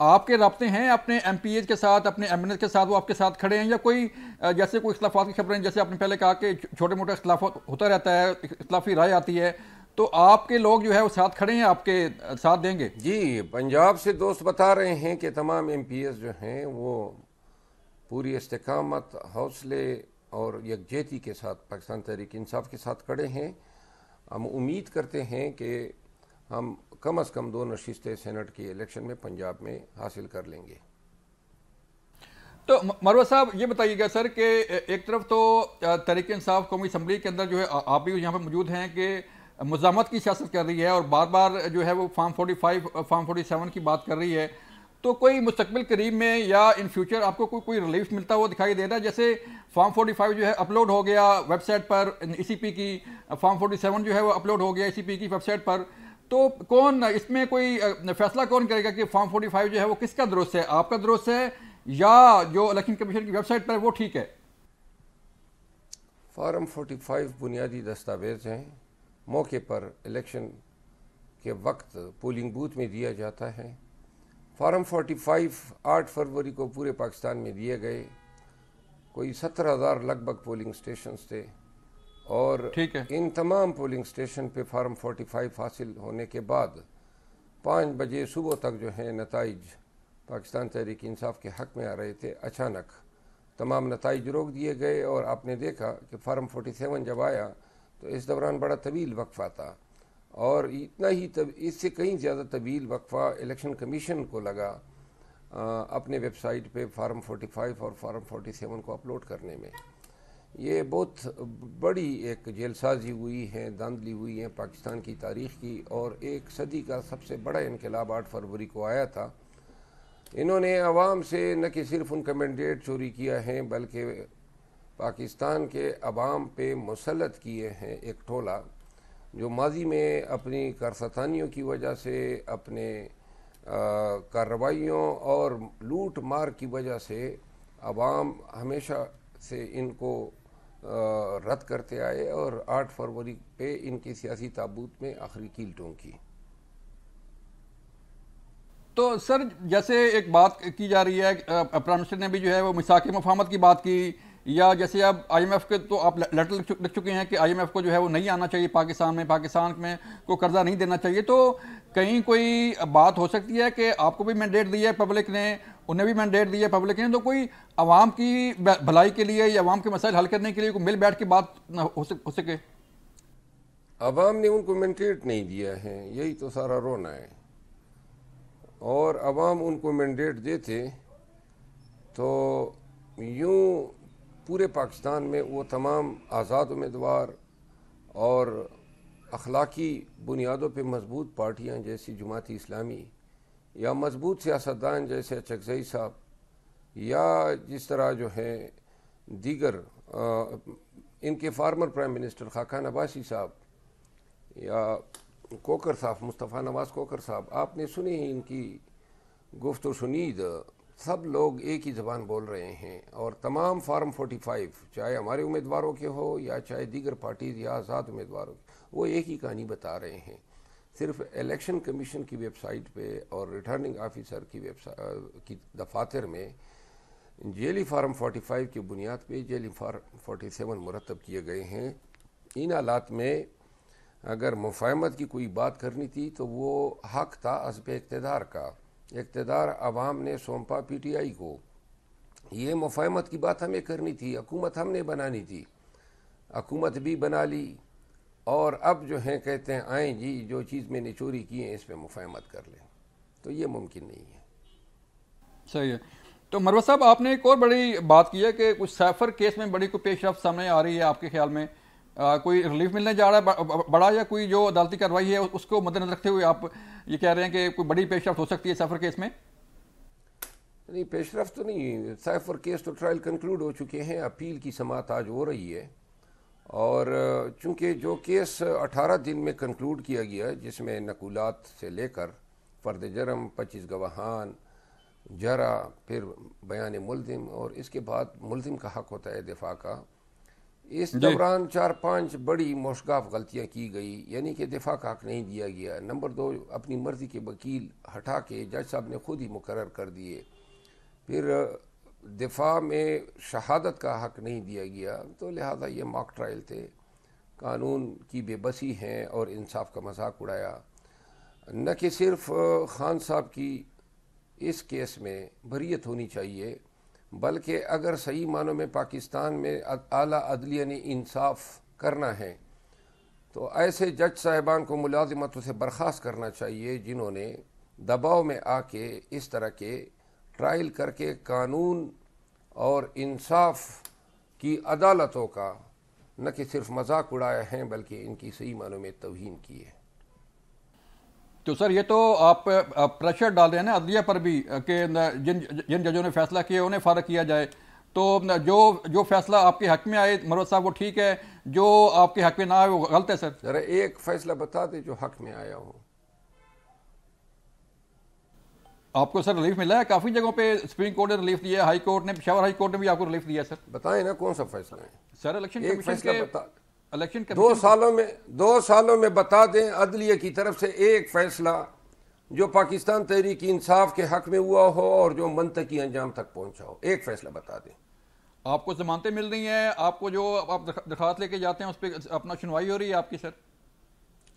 آپ کے رابطے ہیں اپنے ایم پی ایز کے ساتھ، اپنے ایم این ایز کے ساتھ، وہ آپ کے ساتھ کھڑے ہیں، یا کوئی جیسے کوئی اختلافات کی خبریں، جیسے آپ نے پہلے کہا کہ چھوٹے موٹے اختلافات ہوتا رہتا ہے، اختلافی رائے آتی ہے، تو آپ کے لوگ جو ہے وہ ساتھ کھڑے ہیں، آپ کے ساتھ دیں گے؟ جی، پنجاب سے دوست بتا رہے ہیں کہ تمام ایم پی ایس جو ہیں وہ پوری استقامت، حوصلے اور یکجہتی کے ساتھ پاکستان تحریک انصاف کے ساتھ کھڑے ہیں۔ ہم امید کرتے ہیں کہ ہم کم از کم 2 نشستیں سینٹ کی الیکشن میں پنجاب میں حاصل کر لیں گے۔ تو مروہ صاحب یہ بتائیے گا سر کہ ایک طرف تو تحریک انصاف قومی اسمبلی کے اندر جو ہے آپ بھی یہاں پہ موجود ہیں کہ مزاحمت کی سیاست کر رہی ہے اور بار بار جو ہے وہ فارم 45 فارم 47 کی بات کر رہی ہے، تو کوئی مستقبل قریب میں یا ان فیوچر آپ کو کوئی ریلیف ملتا ہوا دکھائی دے رہا ہے؟ جیسے فارم 45 جو ہے اپلوڈ ہو گیا ویب سائٹ پر ای سی پی کی، فارم 47 جو ہے وہ اپلوڈ ہو گیا ای سی پی کی ویب سائٹ پر، تو کون اس میں کوئی فیصلہ کون کرے گا کہ فارم 45 جو ہے وہ کس کا درست ہے، آپ کا درست ہے یا جو الیکشن کمیشن کی ویب سائٹ پر وہ ٹھیک ہے؟ فارم 45 بنیادی دستاویز ہیں، موقع پر الیکشن کے وقت پولنگ بوتھ میں دیا جاتا ہے۔ فارم 45 8 فروری کو پورے پاکستان میں دیے گئے، کوئی 17,000 لگ بھگ پولنگ سٹیشنز تھے، اور ٹھیک ہے، ان تمام پولنگ سٹیشن پہ فارم 45 حاصل ہونے کے بعد 5 بجے صبح تک جو ہے نتائج پاکستان تحریک انصاف کے حق میں آ رہے تھے، اچانک تمام نتائج روک دیے گئے، اور آپ نے دیکھا کہ فارم 47 جب آیا تو اس دوران بڑا طویل وقفہ تھا، اور اتنا ہی اس سے کہیں زیادہ طویل وقفہ الیکشن کمیشن کو لگا اپنے ویب سائٹ پہ فارم 45 اور فارم 47 کو اپلوڈ کرنے میں۔ یہ بہت بڑی ایک جیل سازی ہوئی ہے، دھاندلی ہوئی ہے پاکستان کی تاریخ کی، اور ایک صدی کا سب سے بڑا انقلاب 8 فروری کو آیا تھا۔ انہوں نے عوام سے نہ کہ صرف ان کا مینڈیٹ چوری کیا ہے، بلکہ پاکستان کے عوام پہ مسلط کیے ہیں ایک ٹولہ جو ماضی میں اپنی کارستانیوں کی وجہ سے، اپنے کارروائیوں اور لوٹ مار کی وجہ سے عوام ہمیشہ سے ان کو رد کرتے آئے، اور 8 فروری پہ ان کی سیاسی تابوت میں آخری کیل ٹونکی۔ تو سر جیسے ایک بات کی جا رہی ہے، پرائم منسٹر نے بھی جو ہے وہ میثاق مفاہمت کی بات کی، یا جیسے اب آئی ایم ایف کے تو آپ لیٹر لکھ چکے ہیں کہ آئی ایم ایف کو جو ہے وہ نہیں آنا چاہیے پاکستان میں کو قرضہ نہیں دینا چاہیے، تو کہیں کوئی بات ہو سکتی ہے کہ آپ کو بھی مینڈیٹ دی ہے پبلک نے، انہیں بھی مینڈیٹ دی ہے پبلک نے، تو کوئی عوام کی بھلائی کے لیے یا عوام کے مسائل حل کرنے کے لیے کوئی مل بیٹھ کے بات ہو سکے؟ عوام نے ان کو مینڈیٹ نہیں دیا ہے، یہی تو سارا رونا ہے، اور عوام ان کو مینڈیٹ دیتے تو یوں پورے پاکستان میں وہ تمام آزاد امیدوار اور اخلاقی بنیادوں پہ مضبوط پارٹیاں جیسی جماعت اسلامی، یا مضبوط سیاستدان جیسے اچکزئی صاحب، یا جس طرح جو ہے دیگر ان کے former prime minister Khaqan Abbasi صاحب، یا کوکر صاحب، مصطفیٰ نواز کوکر صاحب، آپ نے سنی ان کی گفت و شنید، سب لوگ ایک ہی زبان بول رہے ہیں، اور تمام فارم 45 چاہے ہمارے امیدواروں کے ہو یا چاہے دیگر پارٹیز یا آزاد امیدواروں کے، وہ ایک ہی کہانی بتا رہے ہیں۔ صرف الیکشن کمیشن کی ویب سائٹ پہ اور ریٹرننگ آفیسر کی دفاتر میں جیلی فارم 45 کی بنیاد پہ جیلی فارم 47 مرتب کیے گئے ہیں۔ ان حالات میں اگر مفاہمت کی کوئی بات کرنی تھی تو وہ حق تھا حسب اقتدار کا، اقتدار عوام نے سونپا پی ٹی آئی کو، یہ مفاہمت کی بات ہمیں کرنی تھی، حکومت ہم نے بنانی تھی، حکومت بھی بنا لی، اور اب جو ہیں کہتے ہیں آئیں جی جو چیز میں نے چوری کی ہے اس پہ مفاہمت کر لیں، تو یہ ممکن نہیں ہے۔ صحیح ہے۔ تو مروہ صاحب آپ نے ایک اور بڑی بات کی ہے کہ کچھ سیفر کیس میں بڑی کوئی پیش رفت سامنے آ رہی ہے، آپ کے خیال میں کوئی ریلیف ملنے جا رہا ہے بڑا، یا کوئی جو عدالتی کارروائی ہے اس کو مد نظر رکھتے ہوئے آپ یہ کہہ رہے ہیں کہ کوئی بڑی پیش رفت ہو سکتی ہے سیفر کیس میں؟ نہیں، پیش رفت تو نہیں، سیفر کیس تو ٹرائل کنکلوڈ ہو چکے ہیں، اپیل کی سماعت آج ہو رہی ہے، اور چونکہ جو کیس 18 دن میں کنکلوڈ کیا گیا جس میں نقولات سے لے کر فرد جرم، 25 گواہان، جرح، پھر بیان ملزم، اور اس کے بعد ملزم کا حق ہوتا ہے دفاع کا، اس دوران 4-5 بڑی موشگاف غلطیاں کی گئی، یعنی کہ دفاع کا حق نہیں دیا گیا۔ نمبر 2، اپنی مرضی کے وکیل ہٹا کے جج صاحب نے خود ہی مقرر کر دیے۔ پھر دفاع میں شہادت کا حق نہیں دیا گیا، تو لہذا یہ موک ٹرائل تھے۔ قانون کی بے بسی ہیں اور انصاف کا مذاق اڑایا۔ نہ کہ صرف خان صاحب کی اس کیس میں بریت ہونی چاہیے، بلکہ اگر صحیح معنوں میں پاکستان میں اعلیٰ عدلیہ نے انصاف کرنا ہے تو ایسے جج صاحبان کو ملازمتوں سے برخاست کرنا چاہیے جنہوں نے دباؤ میں آ کے اس طرح کے ٹرائل کر کے قانون اور انصاف کی عدالتوں کا نہ کہ صرف مذاق اڑایا ہے بلکہ ان کی صحیح معنوں میں توہین کی ہے۔ تو سر یہ تو آپ پریشر ڈال رہے ہیں نا عدلیہ پر بھی کہ جن ججوں نے فیصلہ کیا انہیں فارغ کیا جائے، تو جو فیصلہ آپ کے حق میں آئے مروت صاحب وہ ٹھیک ہے، جو آپ کے حق میں نہ آئے وہ غلط ہے؟ سر ذرا ایک فیصلہ بتا دے جو حق میں آیا ہو۔ آپ کو سر ریلیف ملا ہے کافی جگہوں پہ، سپریم کورٹ نے ریلیف دیا ہے، ہائی کورٹ نے، پشاور ہائی کورٹ نے بھی آپ کو ریلیف دیا ہے۔ سر بتائیں نا کون سا فیصلہ ہے؟ سر الیکشن ایک کمیشن فیصلہ کے بتا، الیکشن دو سالوں میں بتا دیں عدلیہ کی طرف سے ایک فیصلہ جو پاکستان تحریک انصاف کے حق میں ہوا ہو اور جو منطقی انجام تک پہنچا ہو، ایک فیصلہ بتا دیں۔ آپ کو ضمانتیں مل رہی ہیں، آپ کو جو آپ درخواست لے کے جاتے ہیں اس پہ اپنا سنوائی ہو رہی ہے آپ کی؟ سر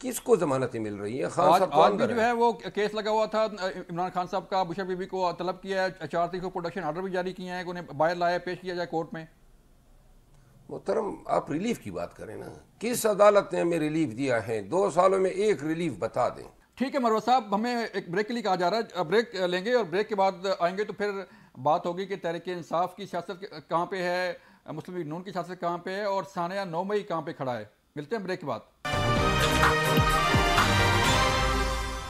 کس کو ضمانتیں مل رہی ہیں؟ خان صاحب آج بھی جو ہے وہ کیس لگا ہوا تھا عمران خان صاحب کا، بشر بی بی کو طلب کیا ہے، 4 تاریخ کو پروڈکشن آرڈر بھی جاری کیے ہیں کہ انہیں باہر لایا پیش کیا جائے کورٹ میں۔ محترم آپ ریلیف کی بات کریں نا، کس عدالت نے ہمیں ریلیف دیا ہے؟ 2 سالوں میں ایک ریلیف بتا دیں۔ ٹھیک ہے مروت صاحب، ہمیں ایک بریک کے لیے کہا جا رہا ہے، بریک لیں گے اور بریک کے بعد آئیں گے تو پھر بات ہوگی کہ تحریک انصاف کی سیاست کہاں پہ ہے، مسلم لیگ نون کی سیاست کہاں پہ ہے، اور ثانیہ 9 مئی کہاں پہ کھڑا ہے۔ ملتے ہیں بریک کے بعد۔